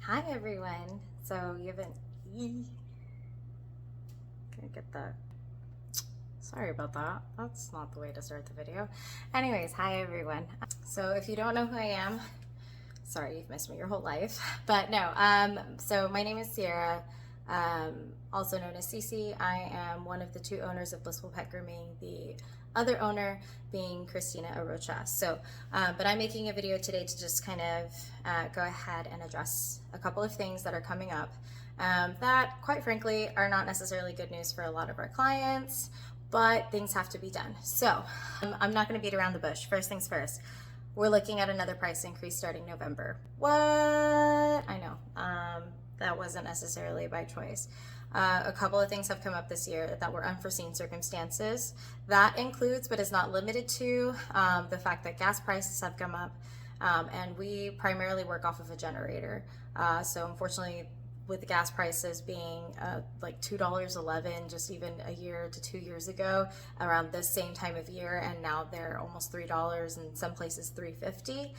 Hi everyone. So you haven't gonna get that. Sorry about that. That's not the way to start the video. Anyways, hi everyone. So if you don't know who I am, sorry, you've missed me your whole life. But no, so my name is Sierra, also known as Cici. I am one of the two owners of Blissful Pet Grooming, the other owner being Christina Arocha. So, but I'm making a video today to just kind of go ahead and address a couple of things that are coming up that, quite frankly, are not necessarily good news for a lot of our clients, but things have to be done. So I'm not going to beat around the bush. First things first. We're looking at another price increase starting November. What? I know. That wasn't necessarily by choice. A couple of things have come up this year that were unforeseen circumstances. That includes, but is not limited to, the fact that gas prices have come up, and we primarily work off of a generator. So unfortunately, with the gas prices being like $2.11 just even a year to 2 years ago around this same time of year, and now they're almost $3 and some places $3.50.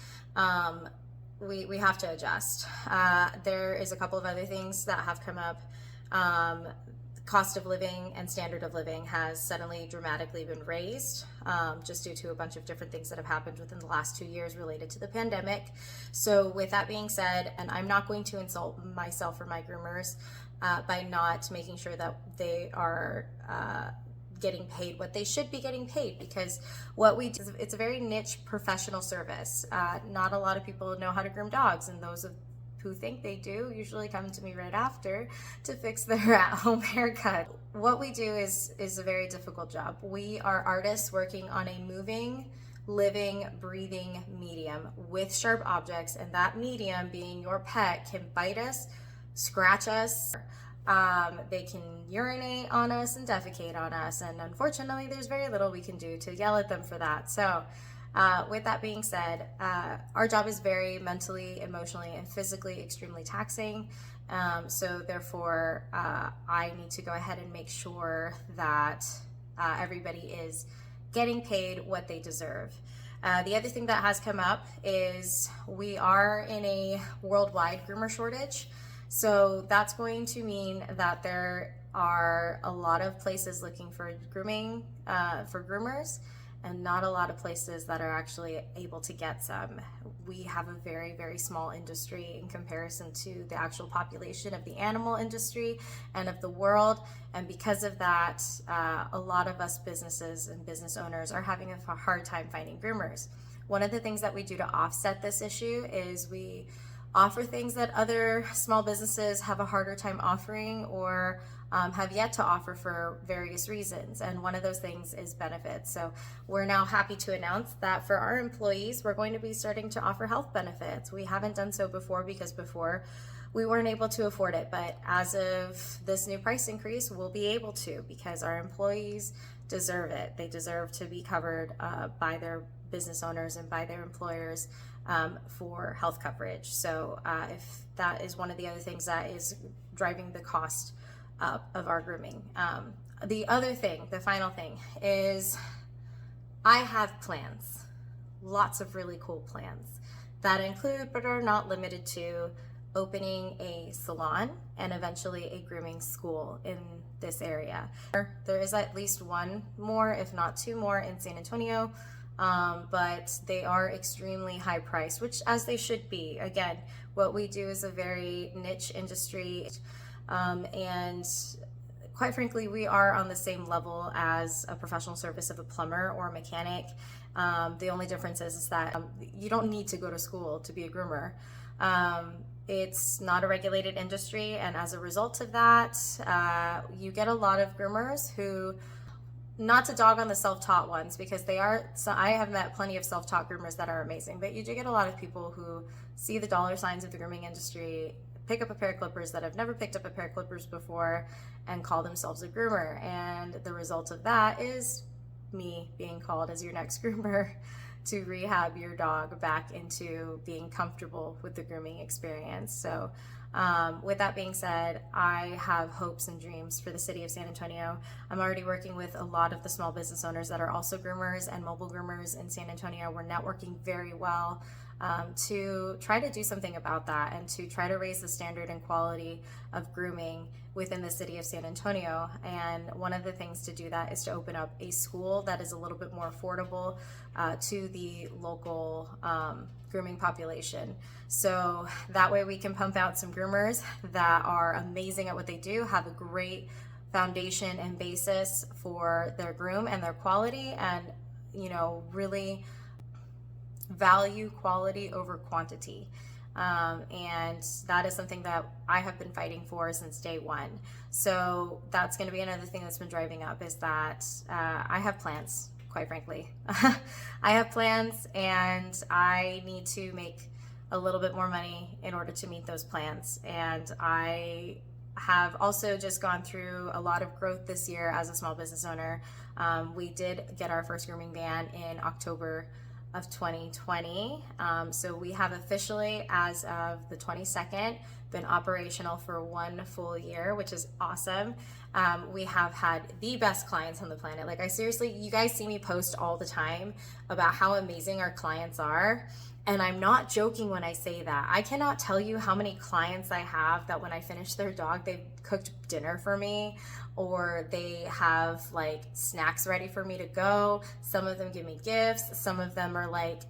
We have to adjust. There is a couple of other things that have come up. Cost of living and standard of living has suddenly dramatically been raised, just due to a bunch of different things that have happened within the last 2 years related to the pandemic. So with that being said, and I'm not going to insult myself or my groomers by not making sure that they are getting paid what they should be getting paid, because what we do, it's a very niche professional service. Not a lot of people know how to groom dogs, and those who think they do usually come to me right after to fix their at-home haircut. What we do is a very difficult job. We are artists working on a moving, living, breathing medium with sharp objects, and that medium, being your pet, can bite us, scratch us, they can urinate on us and defecate on us, and unfortunately there's very little we can do to yell at them for that. So with that being said, our job is very mentally, emotionally, and physically extremely taxing. So therefore, I need to go ahead and make sure that everybody is getting paid what they deserve. The other thing that has come up is we are in a worldwide groomer shortage. So that's going to mean that there are a lot of places looking for grooming, for groomers, and not a lot of places that are actually able to get some. We have a very, very small industry in comparison to the actual population of the animal industry and of the world. And because of that, a lot of us businesses and business owners are having a hard time finding groomers. One of the things that we do to offset this issue is we offer things that other small businesses have a harder time offering, or have yet to offer for various reasons. And one of those things is benefits. So we're now happy to announce that for our employees, we're going to be starting to offer health benefits. We haven't done so before because before we weren't able to afford it. But as of this new price increase, we'll be able to, because our employees deserve it. They deserve to be covered by their business owners and by their employers for health coverage. So if that is one of the other things that is driving the cost up of our grooming. The other thing, the final thing, is I have plans, lots of really cool plans that include, but are not limited to, opening a salon and eventually a grooming school in this area. There is at least one more, if not two more, in San Antonio. But they are extremely high priced, which as they should be. Again, what we do is a very niche industry, and quite frankly, we are on the same level as a professional service of a plumber or a mechanic. The only difference is that you don't need to go to school to be a groomer. It's not a regulated industry, and as a result of that, you get a lot of groomers who, not to dog on the self-taught ones, because they are, so I have met plenty of self-taught groomers that are amazing, but you do get a lot of people who see the dollar signs of the grooming industry, pick up a pair of clippers that have never picked up a pair of clippers before, and call themselves a groomer. And the result of that is me being called as your next groomer to rehab your dog back into being comfortable with the grooming experience. So with that being said, I have hopes and dreams for the city of San Antonio. I'm already working with a lot of the small business owners that are also groomers and mobile groomers in San Antonio. We're networking very well. to try to do something about that and to try to raise the standard and quality of grooming within the city of San Antonio. And one of the things to do that is to open up a school that is a little bit more affordable to the local grooming population. So that way we can pump out some groomers that are amazing at what they do, have a great foundation and basis for their groom and their quality, and really value quality over quantity. And that is something that I have been fighting for since day one. So that's going to be another thing that's been driving up, is that I have plans, quite frankly. I have plans, and I need to make a little bit more money in order to meet those plans. And I have also just gone through a lot of growth this year as a small business owner. We did get our first grooming ban in October of 2020. So we have officially, as of the 22nd, been operational for 1 full year, which is awesome. We have had the best clients on the planet. Like, I seriously, you guys see me post all the time about how amazing our clients are. And I'm not joking when I say that. I cannot tell you how many clients I have that when I finish their dog, they've cooked dinner for me, or they have like snacks ready for me to go. Some of them give me gifts. Some of them are like,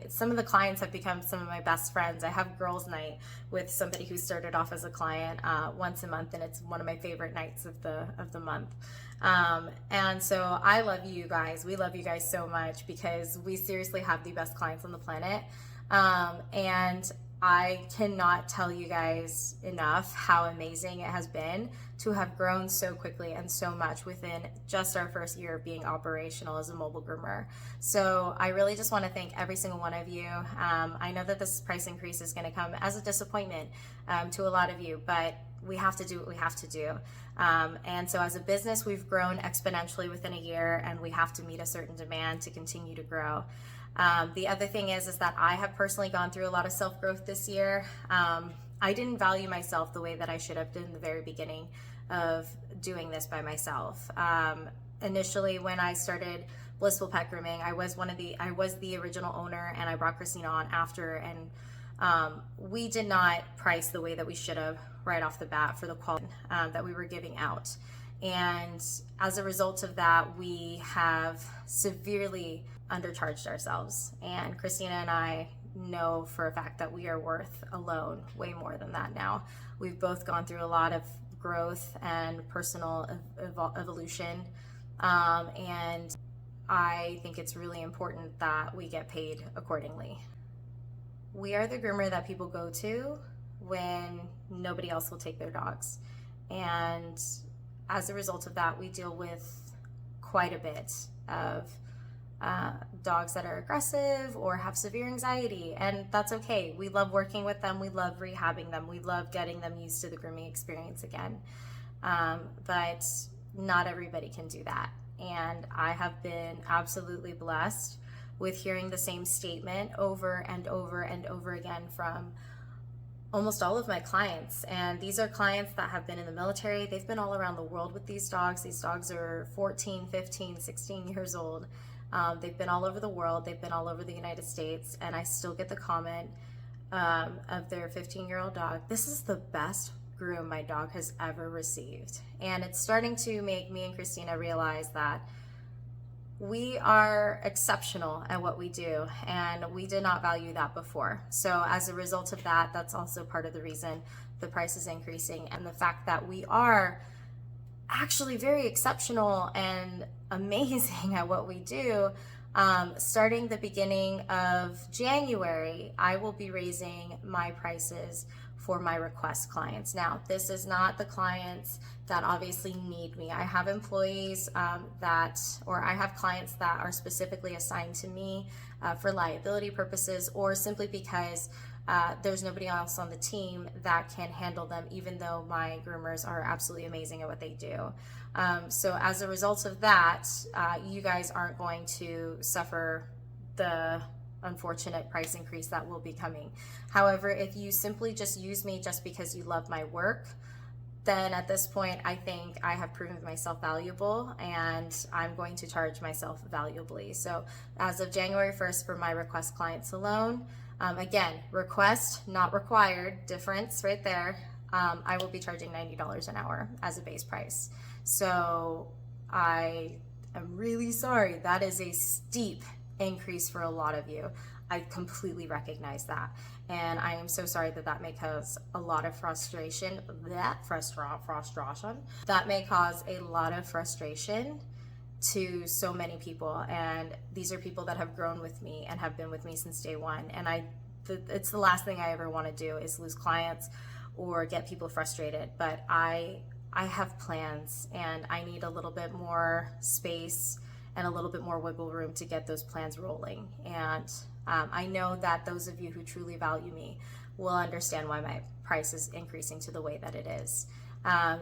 some of the clients have become some of my best friends. I have girls' night with somebody who started off as a client once a month, and it's one of my favorite nights of the month. And so I love you guys. We love you guys so much, because we seriously have the best clients on the planet. And I cannot tell you guys enough how amazing it has been to have grown so quickly and so much within just our first year of being operational as a mobile groomer. So I really just want to thank every single one of you. I know that this price increase is going to come as a disappointment to a lot of you, but we have to do what we have to do. And so as a business, we've grown exponentially within a year, and we have to meet a certain demand to continue to grow. The other thing is that I have personally gone through a lot of self-growth this year. I didn't value myself the way that I should have in the very beginning of doing this by myself. Initially, when I started Blissful Pet Grooming, I was the original owner, and I brought Christina on after, and we did not price the way that we should have right off the bat for the quality that we were giving out. And as a result of that, we have severely undercharged ourselves. And Christina and I know for a fact that we are worth alone way more than that now. We've both gone through a lot of growth and personal evolution. And I think it's really important that we get paid accordingly. We are the groomer that people go to when nobody else will take their dogs. And as a result of that, we deal with quite a bit of dogs that are aggressive or have severe anxiety, and that's okay. We love working with them. We love rehabbing them. We love getting them used to the grooming experience again. But not everybody can do that. And I have been absolutely blessed with hearing the same statement over and over and over again from almost all of my clients. And these are clients that have been in the military. They've been all around the world with these dogs. These dogs are 14, 15, 16 years old. They've been all over the world. They've been all over the United States. And I still get the comment of their 15-year-old dog, "This is the best groom my dog has ever received." And it's starting to make me and Christina realize that we are exceptional at what we do, and we did not value that before. So as a result of that, that's also part of the reason the price is increasing, and the fact that we are actually very exceptional and amazing at what we do. Starting the beginning of January, I will be raising my prices for my request clients. Now, this is not the clients that obviously need me. I have employees I have clients that are specifically assigned to me for liability purposes, or simply because there's nobody else on the team that can handle them, even though my groomers are absolutely amazing at what they do. So as a result of that, you guys aren't going to suffer the unfortunate price increase that will be coming. However, if you simply just use me just because you love my work, then at this point, I think I have proven myself valuable, and I'm going to charge myself valuably. So as of January 1st, for my request clients alone, Again, request, not required, difference right there. I will be charging $90 an hour as a base price. So I am really sorry. That is a steep increase for a lot of you. I completely recognize that. And I am so sorry that may cause a lot of frustration. That may cause a lot of frustration to so many people. And these are people that have grown with me and have been with me since day one. And it's the last thing I ever want to do is lose clients or get people frustrated. But I have plans, and I need a little bit more space and a little bit more wiggle room to get those plans rolling. And I know that those of you who truly value me will understand why my price is increasing to the way that it is.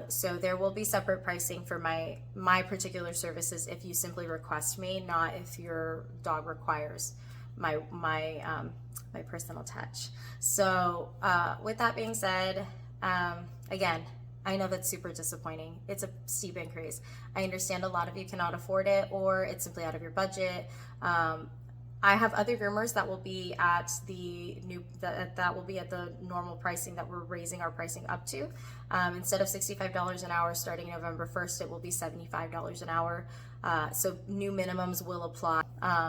So there will be separate pricing for my particular services if you simply request me, not if your dog requires my personal touch. So with that being said, again, I know that's super disappointing. It's a steep increase. I understand a lot of you cannot afford it, or it's simply out of your budget. I have other groomers that will be at the normal pricing that we're raising our pricing up to. Instead of $65 an hour starting November 1st, it will be $75 an hour. So new minimums will apply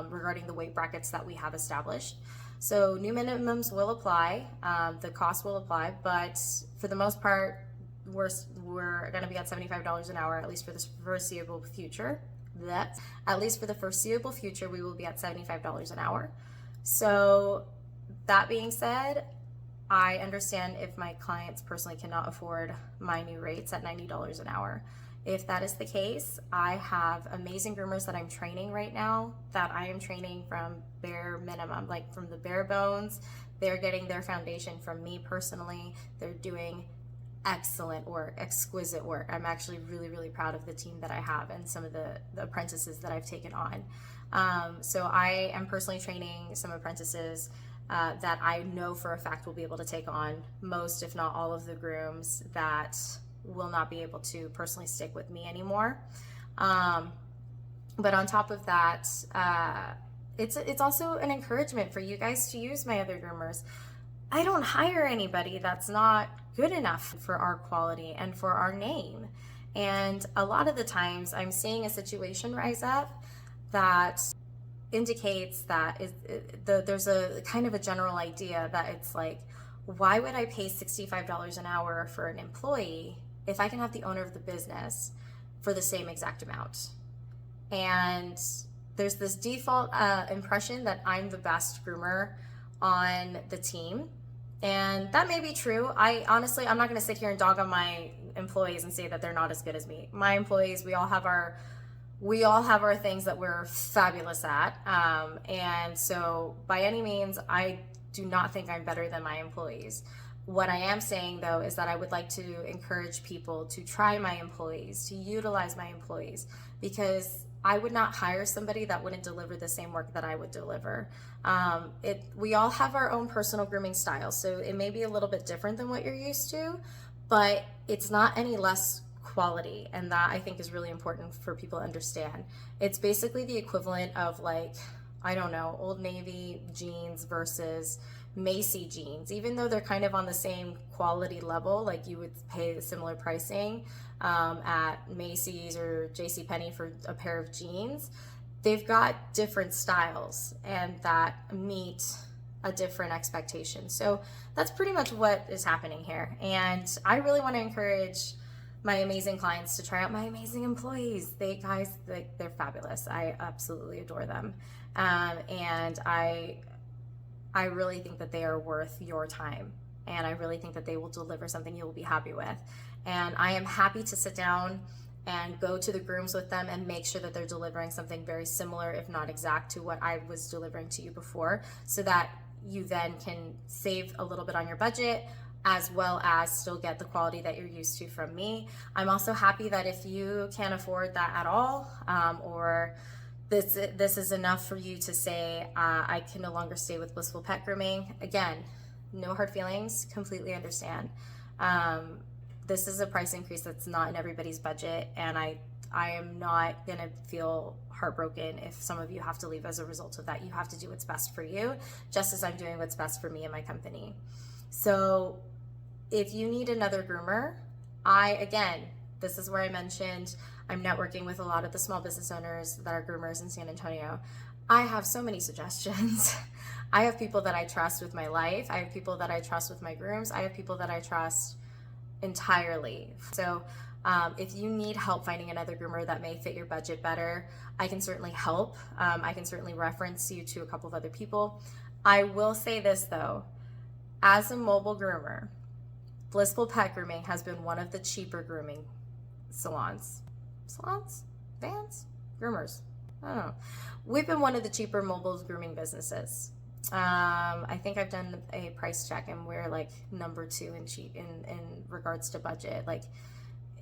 regarding the weight brackets that we have established. So new minimums will apply, the cost will apply, but for the most part, we're going to be at $75 an hour, at least for the foreseeable future. At least for the foreseeable future, we will be at $75 an hour. So that being said, I understand if my clients personally cannot afford my new rates at $90 an hour. If that is the case, I have amazing groomers that I'm training right now, that I am training from bare minimum, like from the bare bones. They're getting their foundation from me personally. They're doing excellent work, exquisite work. I'm actually really, really proud of the team that I have and some of the apprentices that I've taken on. So I am personally training some apprentices that I know for a fact will be able to take on most, if not all, of the grooms that will not be able to personally stick with me anymore. But on top of that, it's also an encouragement for you guys to use my other groomers. I don't hire anybody that's not good enough for our quality and for our name. And a lot of the times I'm seeing a situation rise up that indicates that there's a kind of a general idea that it's like, why would I pay $65 an hour for an employee if I can have the owner of the business for the same exact amount? And there's this default impression that I'm the best groomer on the team. And that may be true. I'm not going to sit here and dog on my employees and say that they're not as good as me. My employees, we all have our things that we're fabulous at. And so by any means, I do not think I'm better than my employees. What I am saying though is that I would like to encourage people to try my employees, to utilize my employees, because I would not hire somebody that wouldn't deliver the same work that I would deliver. We all have our own personal grooming styles, so it may be a little bit different than what you're used to, but it's not any less quality, and that I think is really important for people to understand. It's basically the equivalent of, like, I don't know, Old Navy jeans versus Macy jeans. Even though they're kind of on the same quality level, like you would pay the similar pricing at Macy's or JCPenney for a pair of jeans, they've got different styles and that meet a different expectation. So that's pretty much what is happening here. And I really want to encourage my amazing clients to try out my amazing employees. They're fabulous. I absolutely adore them. And I really think that they are worth your time. And I really think that they will deliver something you will be happy with. And I am happy to sit down and go to the grooms with them and make sure that they're delivering something very similar, if not exact, to what I was delivering to you before, so that you then can save a little bit on your budget, as well as still get the quality that you're used to from me. I'm also happy that if you can't afford that at all, or this is enough for you to say, I can no longer stay with Blissful Pet Grooming. Again, no hard feelings, completely understand. This is a price increase that's not in everybody's budget, and I I am not gonna feel heartbroken if some of you have to leave as a result of that. You have to do what's best for you, just as I'm doing what's best for me and my company. So if you need another groomer, again, this is where I mentioned I'm networking with a lot of the small business owners that are groomers in San Antonio. I have so many suggestions. I have people that I trust with my life. I have people that I trust with my grooms. I have people that I trust entirely. So if you need help finding another groomer that may fit your budget better, I can certainly help. I can certainly reference you to a couple of other people. I will say this though, as a mobile groomer, Blissful Pet Grooming has been one of the cheaper grooming salons, vans, groomers. I don't know. We've been one of the cheaper mobile grooming businesses. I think I've done a price check and we're like number 2 in cheap in regards to budget. Like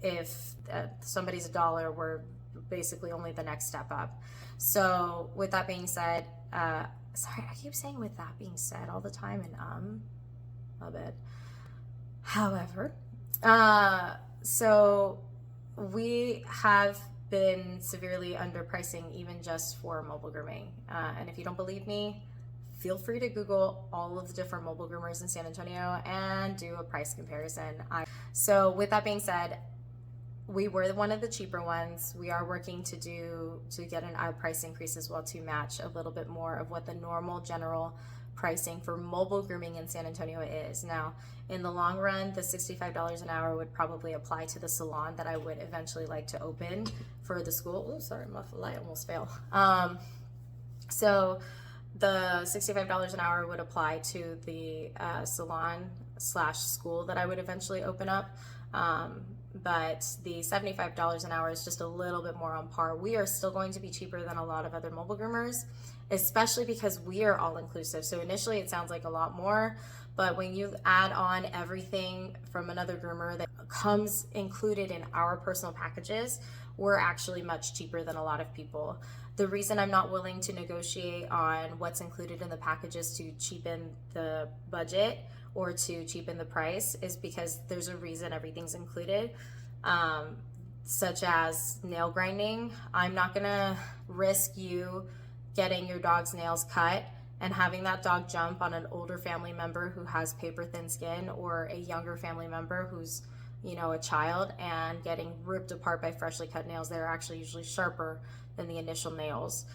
if somebody's $1, we're basically only the next step up. So with that being said, sorry, I keep saying with that being said all the time and a bit. However, so we have been severely underpricing even just for mobile grooming. And if you don't believe me, feel free to Google all of the different mobile groomers in San Antonio and do a price comparison. So with that being said, we were one of the cheaper ones. We are working to get a price increase as well to match a little bit more of what the normal general pricing for mobile grooming in San Antonio is. Now, in the long run, the $65 an hour would probably apply to the salon that I would eventually like to open for the school. Oh, sorry, my light almost fell. So the $65 an hour would apply to the salon/school that I would eventually open up. But the $75 an hour is just a little bit more on par. We are still going to be cheaper than a lot of other mobile groomers, especially because we are all inclusive. So initially it sounds like a lot more, but when you add on everything from another groomer that comes included in our personal packages, we're actually much cheaper than a lot of people. The reason I'm not willing to negotiate on what's included in the packages to cheapen the budget or to cheapen the price is because there's a reason everything's included, such as nail grinding. I'm not gonna risk you getting your dog's nails cut and having that dog jump on an older family member who has paper thin skin or a younger family member who's, you know, a child and getting ripped apart by freshly cut nails. They're actually usually sharper than the initial nails.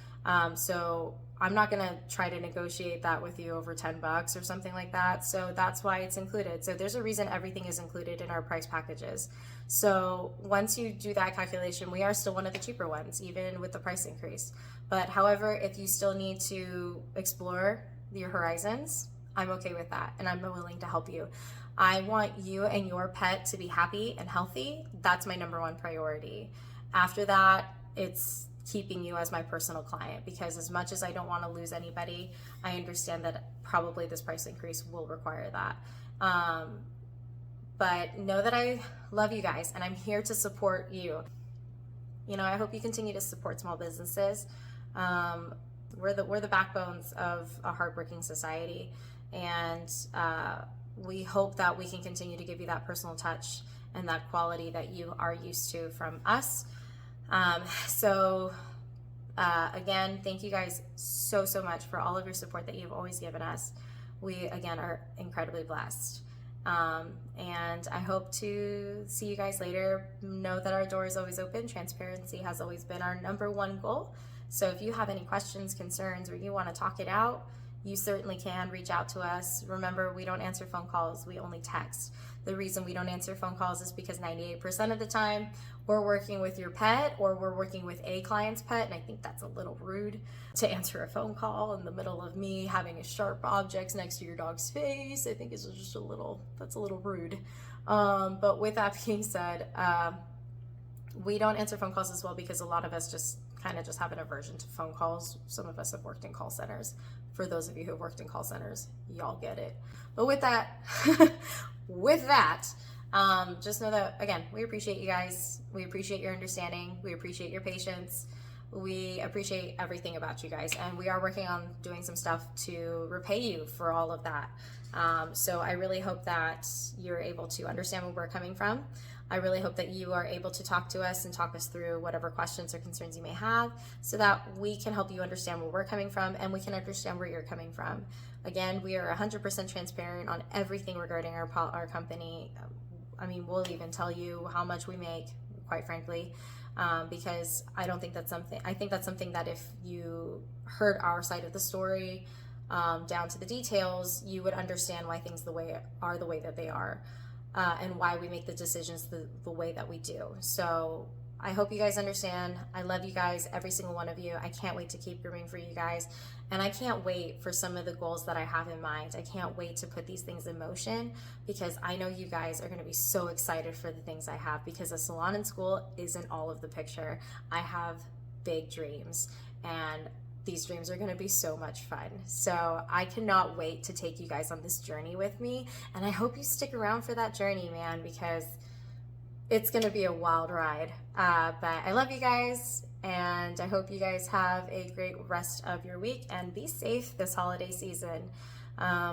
So I'm not gonna try to negotiate that with you over $10 or something like that. So that's why it's included. So there's a reason everything is included in our price packages. So once you do that calculation, we are still one of the cheaper ones, even with the price increase. But however, if you still need to explore your horizons, I'm okay with that. And I'm willing to help you. I want you and your pet to be happy and healthy. That's my number one priority. After that, it's keeping you as my personal client, because as much as I don't want to lose anybody, I understand that probably this price increase will require that. But know that I love you guys and I'm here to support you. You know, I hope you continue to support small businesses. We're the backbones of a hardworking society, and we hope that we can continue to give you that personal touch and that quality that you are used to from us. Again, thank you guys so much for all of your support that you've always given us. We, again, are incredibly blessed. And I hope to see you guys later. Know that our door is always open. Transparency has always been our number one goal. So if you have any questions, concerns, or you want to talk it out, you certainly can reach out to us. Remember, we don't answer phone calls, we only text. The reason we don't answer phone calls is because 98% of the time we're working with your pet or we're working with a client's pet, and I think that's a little rude to answer a phone call in the middle of me having a sharp object next to your dog's face. I think it's just that's a little rude. But with that being said, we don't answer phone calls as well because a lot of us just have an aversion to phone calls. Some of us have worked in call centers. For those of you who have worked in call centers, y'all get it. But with that, just know that, again, we appreciate you guys. We appreciate your understanding. We appreciate your patience. We appreciate everything about you guys, and we are working on doing some stuff to repay you for all of that. So I really hope that you're able to understand where we're coming from. I really hope that you are able to talk to us and talk us through whatever questions or concerns you may have, so that we can help you understand where we're coming from and we can understand where you're coming from. Again, we are 100% transparent on everything regarding our company. I mean, we'll even tell you how much we make, quite frankly, because I think that's something that if you heard our side of the story, down to the details, you would understand why things the way that they are, and why we make the decisions the way that we do. So I hope you guys understand. I love you guys, every single one of you. I can't wait to keep grooming for you guys. And I can't wait for some of the goals that I have in mind. I can't wait to put these things in motion, because I know you guys are going to be so excited for the things I have, because a salon in school isn't all of the picture. I have big dreams, and these dreams are going to be so much fun. So I cannot wait to take you guys on this journey with me. And I hope you stick around for that journey, man, because it's going to be a wild ride. But I love you guys, and I hope you guys have a great rest of your week, and be safe this holiday season.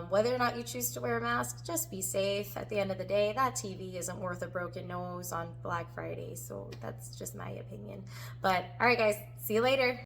Whether or not you choose to wear a mask, just be safe. At the end of the day, that TV isn't worth a broken nose on Black Friday. So that's just my opinion. But all right, guys, see you later.